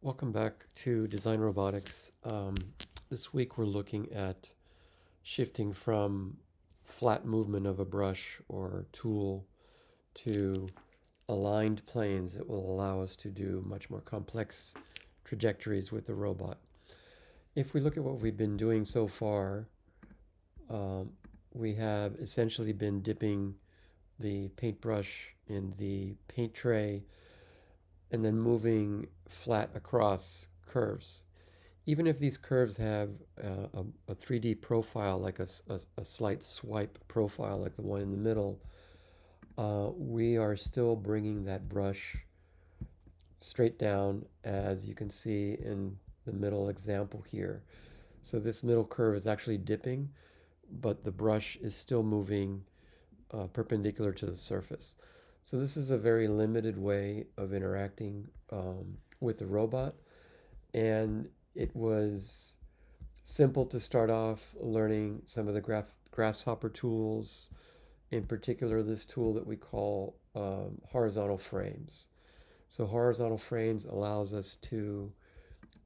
Welcome back to Design Robotics. This week we're looking at shifting from flat movement of a brush or tool to aligned planes that will allow us to do much more complex trajectories with the robot. If we look at what we've been doing so far, um, we have essentially been dipping the paintbrush in the paint tray and then moving flat across curves. Even if these curves have a 3D profile, like a slight swipe profile, like the one in the middle, we are still bringing that brush straight down, as you can see in the middle example here. So this middle curve is actually dipping, but the brush is still moving perpendicular to the surface. So this is a very limited way of interacting with the robot, and it was simple to start off learning some of the Grasshopper tools, in particular this tool that we call horizontal frames. So horizontal frames allows us to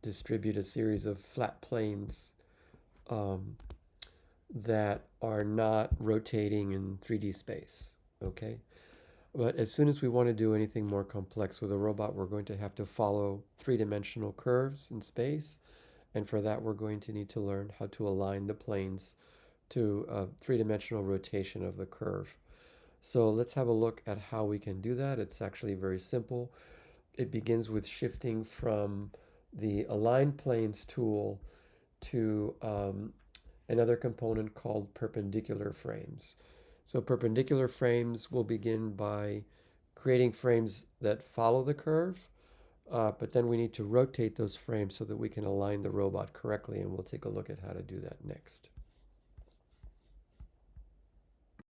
distribute a series of flat planes um, that are not rotating in 3D space, okay? But as soon as we want to do anything more complex with a robot, we're going to have to follow three-dimensional curves in space. And for that, we're going to need to learn how to align the planes to a three-dimensional rotation of the curve. So let's have a look at how we can do that. It's actually very simple. It begins with shifting from the align planes tool to another component called perpendicular frames. So perpendicular frames will begin by creating frames that follow the curve, but then we need to rotate those frames so that we can align the robot correctly, and we'll take a look at how to do that next.